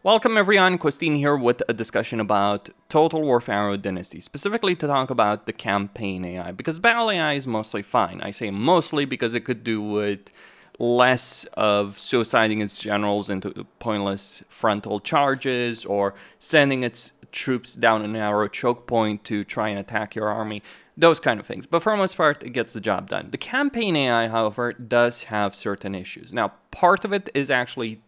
Welcome everyone, Costin here with a discussion about Total War Pharaoh Dynasties, specifically to talk about the campaign AI, because battle AI is mostly fine. I say mostly because it could do with less of suiciding its generals into pointless frontal charges or sending its troops down a narrow choke point to try and attack your army, those kind of things. But for the most part, it gets the job done. The campaign AI, however, does have certain issues. Now, part of it is actually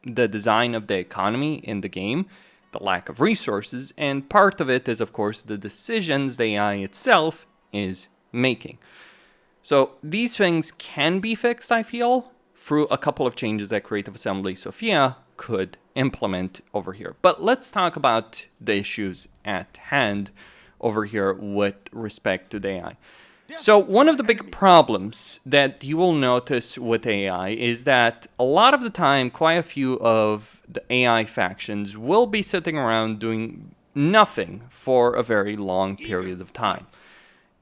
the design of the economy in the game, the lack of resources, and part of it is, of course, the decisions the AI itself is making. So these things can be fixed, I feel, through a couple of changes that Creative Assembly Sofia could implement over here. But let's talk about the issues at hand over here with respect to the AI. So one of the big problems that you will notice with AI is that a lot of the time, quite a few of the AI factions will be sitting around doing nothing for a very long period of time.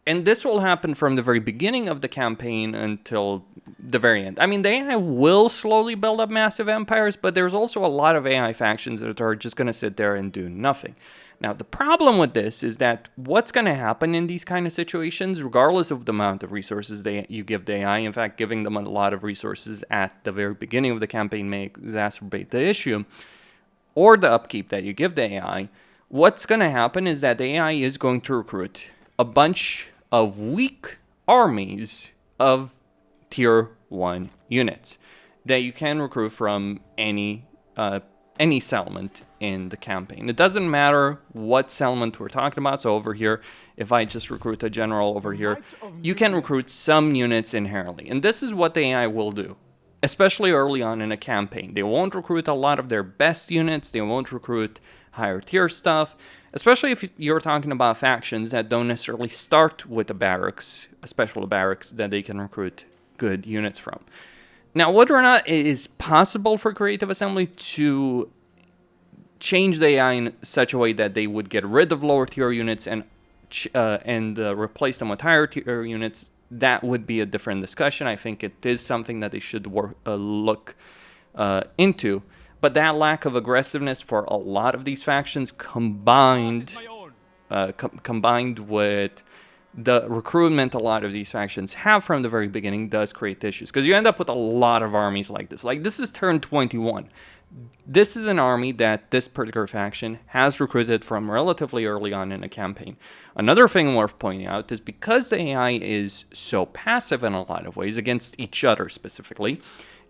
And this will happen from the very beginning of the campaign until the very end. I mean, the AI will slowly build up massive empires, but there's also a lot of AI factions that are just going to sit there and do nothing. Now, the problem with this is that what's going to happen in these kind of situations, regardless of the amount of resources you give the AI, in fact, giving them a lot of resources at the very beginning of the campaign may exacerbate the issue, or the upkeep that you give the AI, what's going to happen is that the AI is going to recruit a bunch of weak armies of tier 1 units that you can recruit from any settlement in the campaign. It doesn't matter what settlement we're talking about. So over here, if I just recruit a general over here, you can recruit some units inherently. And this is what the AI will do, especially early on in a campaign. They won't recruit a lot of their best units. They won't recruit higher tier stuff, especially if you're talking about factions that don't necessarily start with a barracks, a special barracks that they can recruit good units from. Now, whether or not it is possible for Creative Assembly to change the AI in such a way that they would get rid of lower tier units and replace them with higher tier units, that would be a different discussion. I think it is something that they should look into. But that lack of aggressiveness for a lot of these factions combined with the recruitment a lot of these factions have from the very beginning does create issues, because you end up with a lot of armies like this. Like, this is turn 21. This is an army that this particular faction has recruited from relatively early on in a campaign. Another thing worth pointing out is because the AI is so passive in a lot of ways against each other specifically,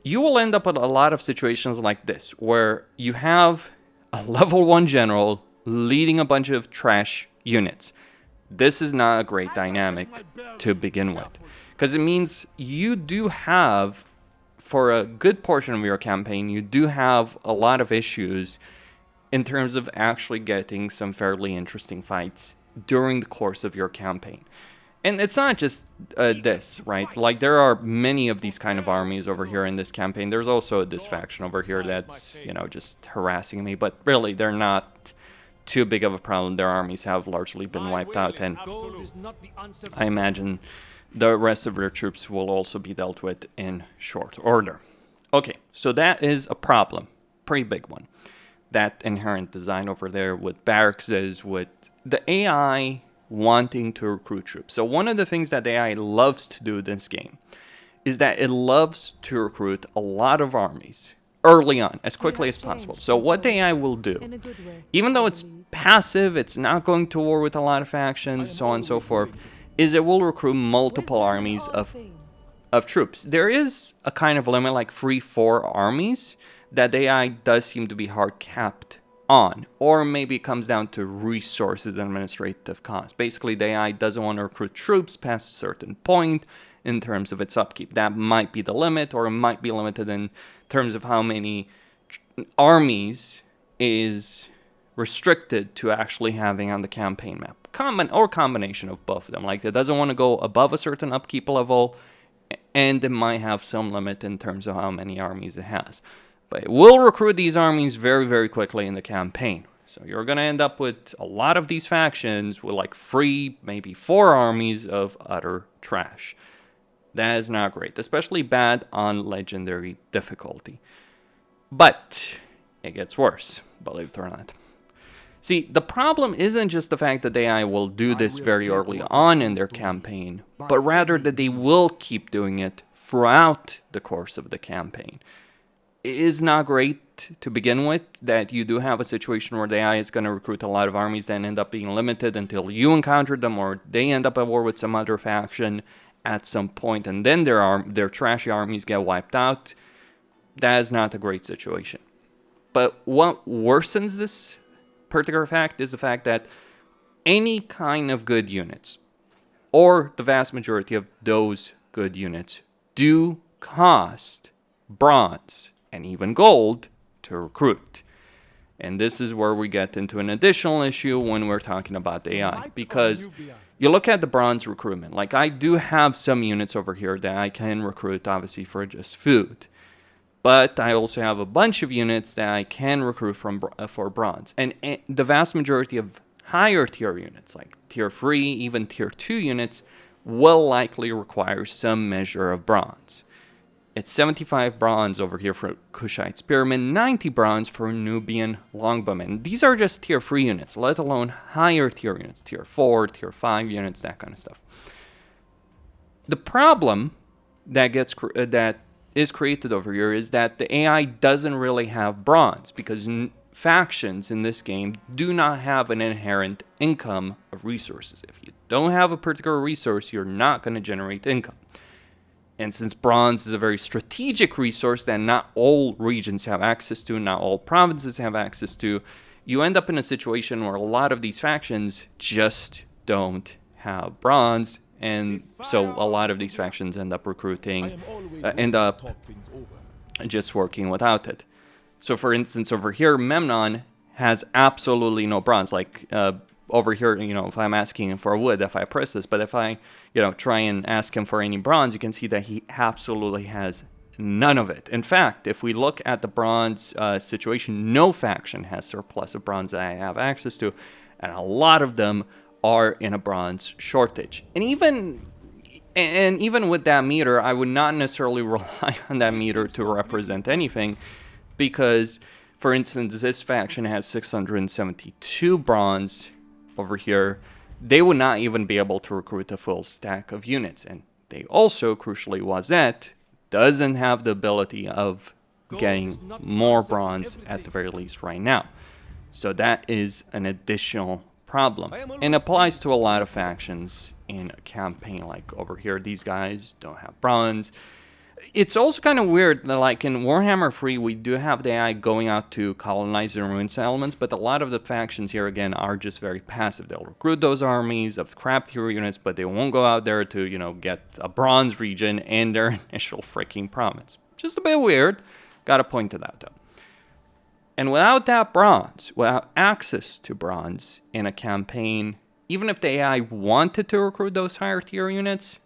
you will end up with a lot of situations like this, where you have a level 1 general leading a bunch of trash units. This is not a great dynamic to begin with, because it means you do have, for a good portion of your campaign, you do have a lot of issues in terms of actually getting some fairly interesting fights during the course of your campaign. And it's not just this, right? Like, there are many of these kind of armies over here in this campaign. There's also this faction over here that's, just harassing me, but really, they're not too big of a problem. Their armies have largely been wiped out, and I imagine the rest of their troops will also be dealt with in short order. Okay, so that is a problem, pretty big one. That inherent design over there with barracks is with the AI wanting to recruit troops. So one of the things that the AI loves to do in this game is that it loves to recruit a lot of armies early on, as quickly as possible. So what the AI will do, even though it's passive, it's not going to war with a lot of factions, so on and so forth, is it will recruit multiple armies of troops. There is a kind of limit, like 3-4 armies, that the AI does seem to be hard capped on, or maybe it comes down to resources and administrative costs. Basically, the AI doesn't want to recruit troops past a certain point in terms of its upkeep. That might be the limit, or it might be limited in terms of how many armies is restricted to actually having on the campaign map. Or combination of both of them. Like, it doesn't want to go above a certain upkeep level, and it might have some limit in terms of how many armies it has. But it will recruit these armies very, very quickly in the campaign. So you're going to end up with a lot of these factions with like 3, maybe 4 armies of utter trash. That is not great, especially bad on legendary difficulty. But it gets worse, believe it or not. See, the problem isn't just the fact that the AI will do this very early on in their campaign, but rather that they will keep doing it throughout the course of the campaign. It is not great to begin with that you do have a situation where the AI is going to recruit a lot of armies that end up being limited until you encounter them or they end up at war with some other faction at some point, and then their trashy armies get wiped out. That is not a great situation. But what worsens this particular fact is the fact that any kind of good units, or the vast majority of those good units, do cost bronze and even gold to recruit. And this is where we get into an additional issue when we're talking about AI, because you look at the bronze recruitment. Like, I do have some units over here that I can recruit, obviously, for just food. But I also have a bunch of units that I can recruit for bronze. And the vast majority of higher tier units, like tier 3, even tier 2 units, will likely require some measure of bronze. It's 75 bronze over here for Kushite Spearmen, 90 bronze for Nubian Longbowmen. These are just tier 3 units, let alone higher tier units, tier 4, tier 5 units, that kind of stuff. The problem that is created over here is that the AI doesn't really have bronze, because factions in this game do not have an inherent income of resources. If you don't have a particular resource, you're not going to generate income. And since bronze is a very strategic resource that not all regions have access to, not all provinces have access to, you end up in a situation where a lot of these factions just don't have bronze. And so a lot of these factions end up just working without it. So for instance, over here, Memnon has absolutely no bronze. Like over here, if I'm asking him for wood, if I press this, but if I, try and ask him for any bronze, you can see that he absolutely has none of it. In fact, if we look at the bronze situation, no faction has surplus of bronze that I have access to, and a lot of them are in a bronze shortage. And even with that meter, I would not necessarily rely on that meter to represent anything, because, for instance, this faction has 672 bronze over here. They would not even be able to recruit a full stack of units. And they also, crucially, Wazette doesn't have the ability of getting more bronze at the very least right now. So that is an additional problem, and applies to a lot of factions in a campaign. Like over here, these guys don't have bronze. It's also kind of weird that, like, in Warhammer 3, we do have the AI going out to colonize the ruined settlements, but a lot of the factions here, again, are just very passive. They'll recruit those armies of crap tier units, but they won't go out there to, get a bronze region and their initial freaking province. Just a bit weird. Gotta point to that, though. And without that bronze, without access to bronze in a campaign, even if the AI wanted to recruit those higher tier units,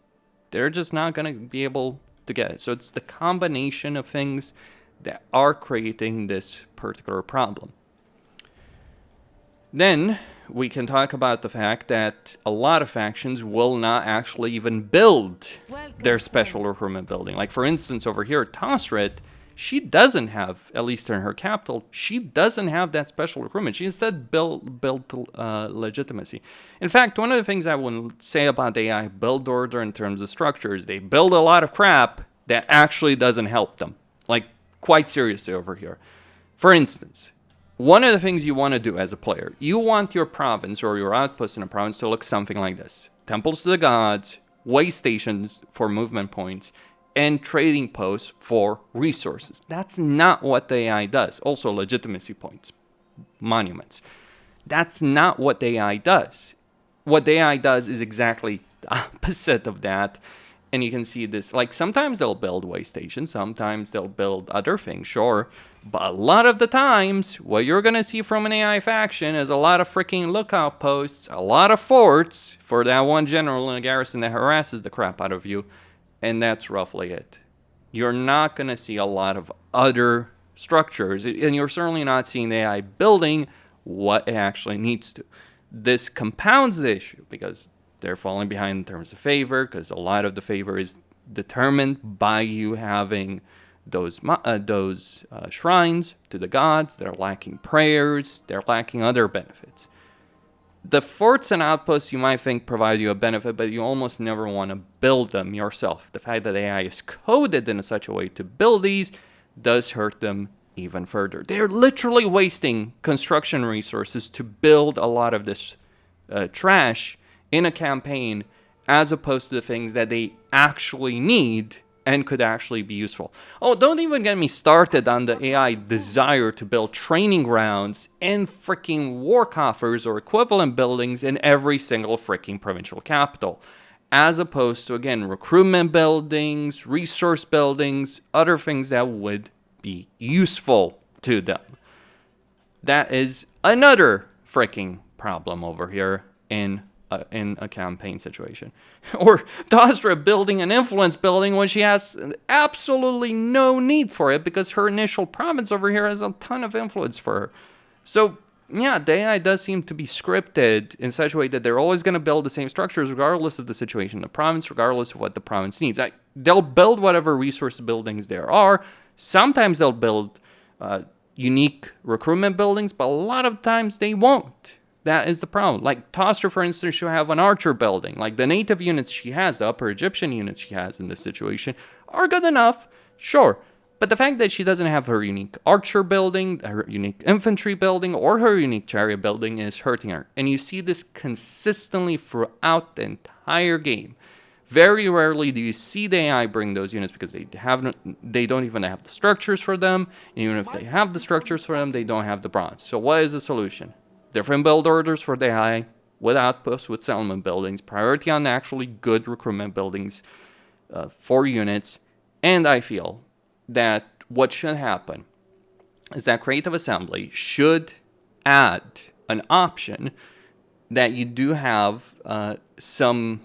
they're just not going to be able to get it. So it's the combination of things that are creating this particular problem. Then we can talk about the fact that a lot of factions will not actually even build their special recruitment building. Like, for instance, over here, Tosret, she doesn't have, at least in her capital, she doesn't have that special recruitment. She instead built legitimacy. In fact, one of the things I would say about the AI build order in terms of structures, they build a lot of crap that actually doesn't help them. Like, quite seriously over here. For instance, one of the things you want to do as a player, you want your province or your outpost in a province to look something like this. Temples to the gods, way stations for movement points, and trading posts for resources. That's not what the AI does. Also, legitimacy points, monuments. That's not what the AI does. What the AI does is exactly the opposite of that. And you can see this, like, sometimes they'll build way stations, sometimes they'll build other things, sure. But a lot of the times, what you're going to see from an AI faction is a lot of freaking lookout posts, a lot of forts for that one general in a garrison that harasses the crap out of you. And that's roughly it. You're not going to see a lot of other structures, and you're certainly not seeing the AI building what it actually needs to. This compounds the issue because they're falling behind in terms of favor, because a lot of the favor is determined by you having those shrines to the gods. They're lacking prayers. They're lacking other benefits. The forts and outposts you might think provide you a benefit, but you almost never want to build them yourself. The fact that AI is coded in such a way to build these does hurt them even further. They're literally wasting construction resources to build a lot of this trash in a campaign, as opposed to the things that they actually need and could actually be useful. Oh, don't even get me started on the AI desire to build training grounds and freaking war coffers or equivalent buildings in every single freaking provincial capital, as opposed to, again, recruitment buildings, resource buildings, other things that would be useful to them. That is another freaking problem over here in a campaign situation. Or Dasra building an influence building when she has absolutely no need for it, because her initial province over here has a ton of influence for her. So yeah, the AI does seem to be scripted in such a way that they're always going to build the same structures regardless of the situation in the province, regardless of what the province needs. They'll build whatever resource buildings there are. Sometimes they'll build unique recruitment buildings, but a lot of times they won't. That is the problem. Like Toster, for instance, she'll have an archer building. Like the native units she has, the Upper Egyptian units she has in this situation, are good enough, sure. But the fact that she doesn't have her unique archer building, her unique infantry building, or her unique chariot building is hurting her. And you see this consistently throughout the entire game. Very rarely do you see the AI bring those units because they don't even have the structures for them. And even if they have the structures for them, they don't have the bronze. So what is the solution? Different build orders for the AI, with outposts, with settlement buildings, priority on actually good recruitment buildings for units. And I feel that what should happen is that Creative Assembly should add an option that you do have some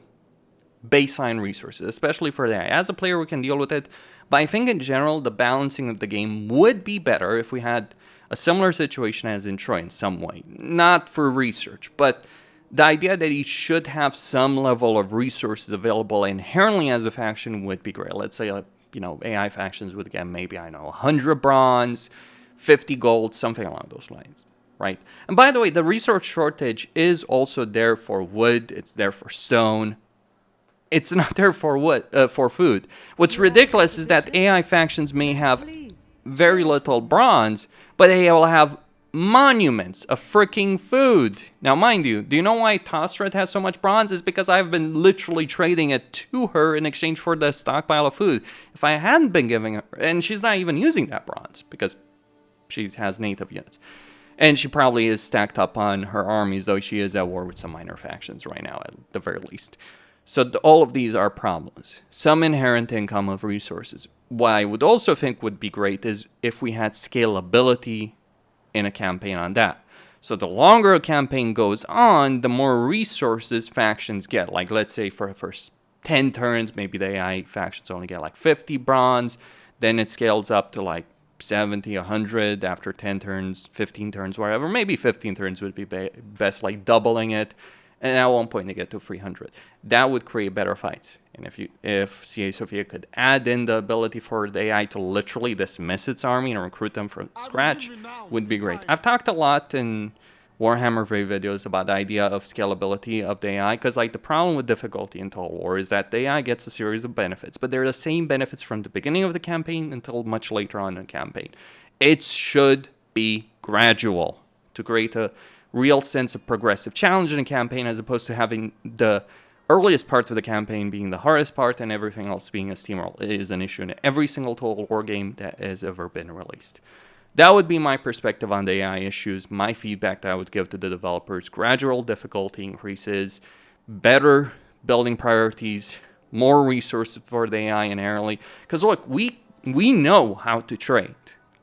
baseline resources, especially for the AI. As a player, we can deal with it, but I think in general, the balancing of the game would be better if we had a similar situation as in Troy in some way. Not for research, but the idea that you should have some level of resources available inherently as a faction would be great. Let's say, AI factions would get maybe, 100 bronze, 50 gold, something along those lines, right? And by the way, the resource shortage is also there for wood, it's there for stone. It's not there for for food. What's ridiculous is that AI factions may have very little bronze, but they will have monuments of freaking food. Now, mind you, do you know why Tosret has so much bronze? It's because I've been literally trading it to her in exchange for the stockpile of food. If I hadn't been giving her, and she's not even using that bronze because she has native units. And she probably is stacked up on her armies, though she is at war with some minor factions right now, at the very least. So all of these are problems. Some inherent income of resources. What I would also think would be great is if we had scalability in a campaign on that. So the longer a campaign goes on, the more resources factions get. Like, let's say for the first 10 turns, maybe the AI factions only get like 50 bronze. Then it scales up to like 70, 100 after 10 turns, 15 turns, whatever. Maybe 15 turns would be best, like doubling it. And at one point they get to 300. That would create better fights. And if CA Sofia could add in the ability for the AI to literally dismiss its army and recruit them from scratch, would be great. I've talked a lot in Warhammer 3 videos about the idea of scalability of the AI, because like the problem with difficulty in Total War is that the AI gets a series of benefits, but they're the same benefits from the beginning of the campaign until much later on in the campaign. It should be gradual to create a real sense of progressive challenge in a campaign, as opposed to having the earliest parts of the campaign being the hardest part and everything else being a steamroll. It is an issue in every single Total War game that has ever been released. That would be my perspective on the AI issues, my feedback that I would give to the developers. Gradual difficulty increases, better building priorities, more resources for the AI inherently. Because look, we know how to trade.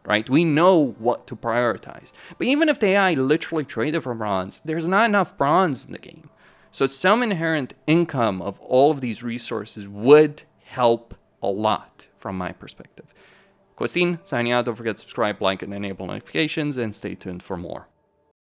Right? We know what to prioritize. But even if the AI literally traded for bronze, there's not enough bronze in the game. So some inherent income of all of these resources would help a lot from my perspective. Costin, signing out. Don't forget to subscribe, like, and enable notifications, and stay tuned for more.